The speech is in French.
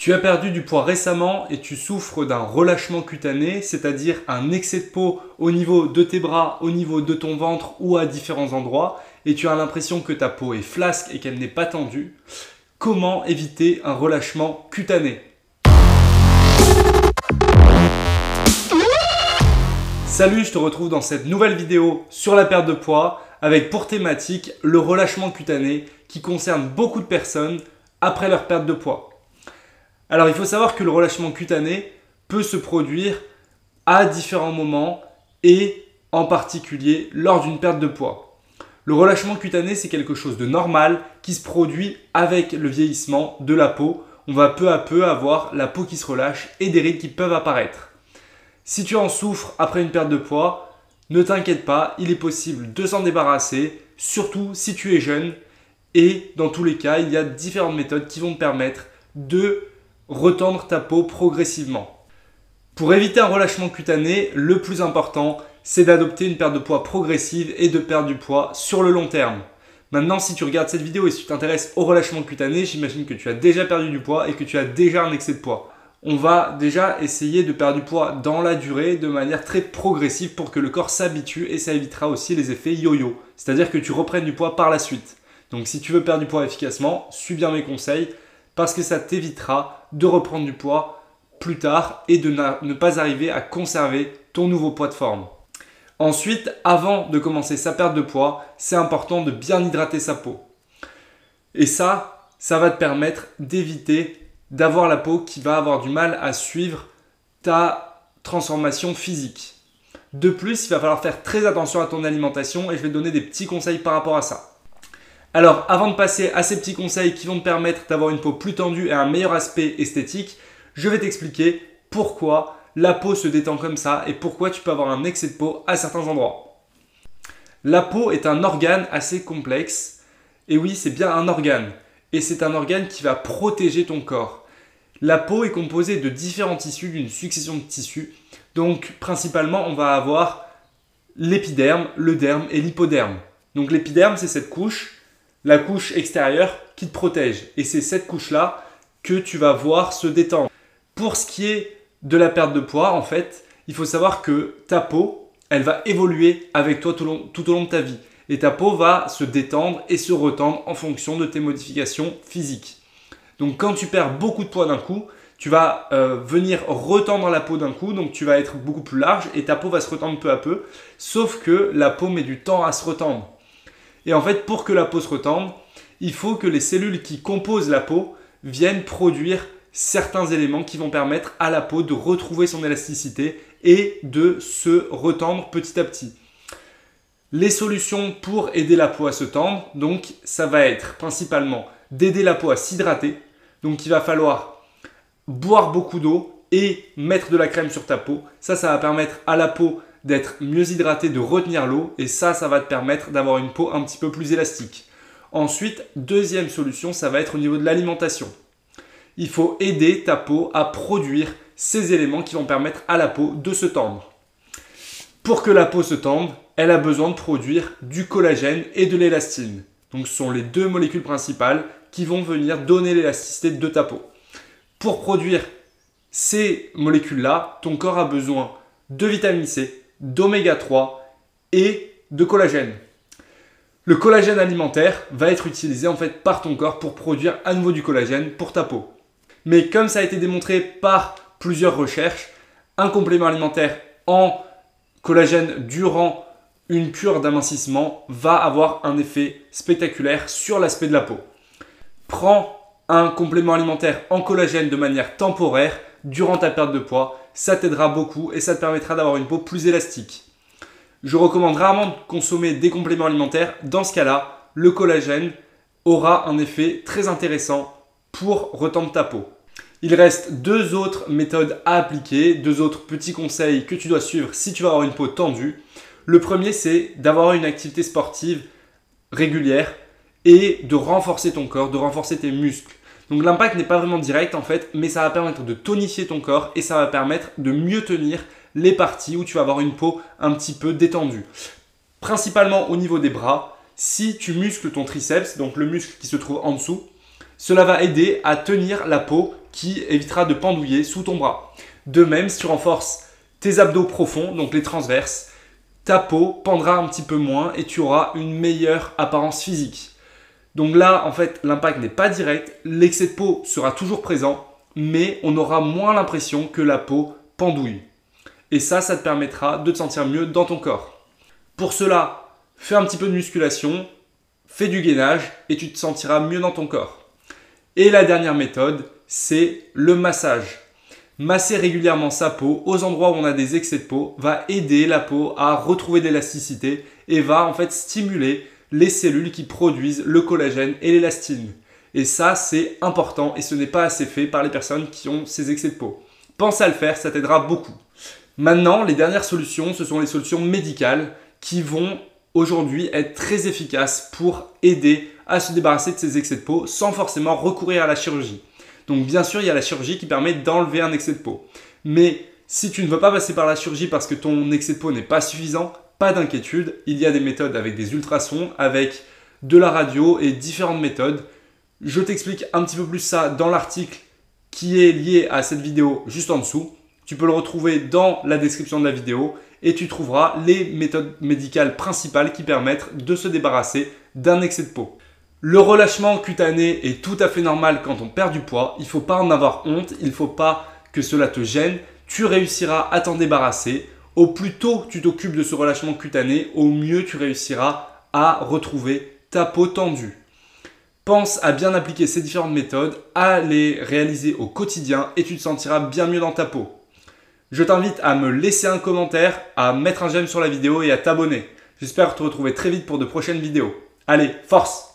Tu as perdu du poids récemment et tu souffres d'un relâchement cutané, c'est-à-dire un excès de peau au niveau de tes bras, au niveau de ton ventre ou à différents endroits, et tu as l'impression que ta peau est flasque et qu'elle n'est pas tendue. Comment éviter un relâchement cutané? Salut, je te retrouve dans cette nouvelle vidéo sur la perte de poids avec pour thématique le relâchement cutané qui concerne beaucoup de personnes après leur perte de poids. Alors il faut savoir que le relâchement cutané peut se produire à différents moments et en particulier lors d'une perte de poids. Le relâchement cutané, c'est quelque chose de normal qui se produit avec le vieillissement de la peau. On va peu à peu avoir la peau qui se relâche et des rides qui peuvent apparaître. Si tu en souffres après une perte de poids, ne t'inquiète pas, il est possible de s'en débarrasser, surtout si tu es jeune. Et dans tous les cas, il y a différentes méthodes qui vont te permettre de retendre ta peau progressivement. Pour éviter un relâchement cutané, le plus important, c'est d'adopter une perte de poids progressive et de perdre du poids sur le long terme. Maintenant, si tu regardes cette vidéo et si tu t'intéresses au relâchement cutané, j'imagine que tu as déjà perdu du poids et que tu as déjà un excès de poids. On va déjà essayer de perdre du poids dans la durée de manière très progressive pour que le corps s'habitue et ça évitera aussi les effets yo-yo, c'est-à-dire que tu reprennes du poids par la suite. Donc si tu veux perdre du poids efficacement, suis bien mes conseils parce que ça t'évitera de reprendre du poids plus tard et de ne pas arriver à conserver ton nouveau poids de forme. Ensuite, avant de commencer sa perte de poids, c'est important de bien hydrater sa peau. Et ça va te permettre d'éviter d'avoir la peau qui va avoir du mal à suivre ta transformation physique. De plus, il va falloir faire très attention à ton alimentation et je vais te donner des petits conseils par rapport à ça. Alors, avant de passer à ces petits conseils qui vont te permettre d'avoir une peau plus tendue et un meilleur aspect esthétique, je vais t'expliquer pourquoi la peau se détend comme ça et pourquoi tu peux avoir un excès de peau à certains endroits. La peau est un organe assez complexe et oui, c'est bien un organe et c'est un organe qui va protéger ton corps. La peau est composée de différents tissus, d'une succession de tissus. Donc, principalement, on va avoir l'épiderme, le derme et l'hypoderme. Donc, l'épiderme, c'est cette couche, la couche extérieure qui te protège. Et c'est cette couche-là que tu vas voir se détendre. Pour ce qui est de la perte de poids, en fait, il faut savoir que ta peau, elle va évoluer avec toi tout au long de ta vie. Et ta peau va se détendre et se retendre en fonction de tes modifications physiques. Donc quand tu perds beaucoup de poids d'un coup, tu vas venir retendre la peau d'un coup, donc tu vas être beaucoup plus large et ta peau va se retendre peu à peu. Sauf que la peau met du temps à se retendre. Et en fait, pour que la peau se retende, il faut que les cellules qui composent la peau viennent produire certains éléments qui vont permettre à la peau de retrouver son élasticité et de se retendre petit à petit. Les solutions pour aider la peau à se tendre, donc ça va être principalement d'aider la peau à s'hydrater. Donc il va falloir boire beaucoup d'eau et mettre de la crème sur ta peau. Ça va permettre à la peau d'être mieux hydratée, de retenir l'eau et ça va te permettre d'avoir une peau un petit peu plus élastique. Ensuite, deuxième solution, ça va être au niveau de l'alimentation. Il faut aider ta peau à produire ces éléments qui vont permettre à la peau de se tendre. Pour que la peau se tende, elle a besoin de produire du collagène et de l'élastine. Donc ce sont les deux molécules principales qui vont venir donner l'élasticité de ta peau. Pour produire ces molécules-là, ton corps a besoin de vitamine C, d'oméga 3 et de collagène. Le collagène alimentaire va être utilisé en fait par ton corps pour produire à nouveau du collagène pour ta peau. Mais comme ça a été démontré par plusieurs recherches, un complément alimentaire en collagène durant une cure d'amincissement va avoir un effet spectaculaire sur l'aspect de la peau. Prends un complément alimentaire en collagène de manière temporaire durant ta perte de poids, ça t'aidera beaucoup et ça te permettra d'avoir une peau plus élastique. Je recommande rarement de consommer des compléments alimentaires. Dans ce cas-là, le collagène aura un effet très intéressant pour retendre ta peau. Il reste deux autres méthodes à appliquer, deux autres petits conseils que tu dois suivre si tu veux avoir une peau tendue. Le premier, c'est d'avoir une activité sportive régulière et de renforcer ton corps, de renforcer tes muscles. Donc l'impact n'est pas vraiment direct en fait, mais ça va permettre de tonifier ton corps et ça va permettre de mieux tenir les parties où tu vas avoir une peau un petit peu détendue. Principalement au niveau des bras, si tu muscles ton triceps, donc le muscle qui se trouve en dessous, Cela va aider à tenir la peau qui évitera de pendouiller sous ton bras. De même, si tu renforces tes abdos profonds, donc les transverses, ta peau pendra un petit peu moins et tu auras une meilleure apparence physique. Donc là, en fait, l'impact n'est pas direct, l'excès de peau sera toujours présent, mais on aura moins l'impression que la peau pendouille. Et ça te permettra de te sentir mieux dans ton corps. Pour cela, fais un petit peu de musculation, fais du gainage et tu te sentiras mieux dans ton corps. Et la dernière méthode, c'est le massage. Masser régulièrement sa peau aux endroits où on a des excès de peau va aider la peau à retrouver de l'élasticité et va en fait stimuler les cellules qui produisent le collagène et l'élastine. Et ça, c'est important et ce n'est pas assez fait par les personnes qui ont ces excès de peau. Pense à le faire, ça t'aidera beaucoup. Maintenant, les dernières solutions, ce sont les solutions médicales qui vont aujourd'hui être très efficaces pour aider à se débarrasser de ces excès de peau sans forcément recourir à la chirurgie. Donc bien sûr, il y a la chirurgie qui permet d'enlever un excès de peau. Mais si tu ne veux pas passer par la chirurgie parce que ton excès de peau n'est pas suffisant, pas d'inquiétude, il y a des méthodes avec des ultrasons, avec de la radio et différentes méthodes. Je t'explique un petit peu plus ça dans l'article qui est lié à cette vidéo juste en dessous. Tu peux le retrouver dans la description de la vidéo et tu trouveras les méthodes médicales principales qui permettent de se débarrasser d'un excès de peau. Le relâchement cutané est tout à fait normal quand on perd du poids. Il ne faut pas en avoir honte, il ne faut pas que cela te gêne. Tu réussiras à t'en débarrasser. Au plus tôt tu t'occupes de ce relâchement cutané, au mieux tu réussiras à retrouver ta peau tendue. Pense à bien appliquer ces différentes méthodes, à les réaliser au quotidien et tu te sentiras bien mieux dans ta peau. Je t'invite à me laisser un commentaire, à mettre un j'aime sur la vidéo et à t'abonner. J'espère te retrouver très vite pour de prochaines vidéos. Allez, force!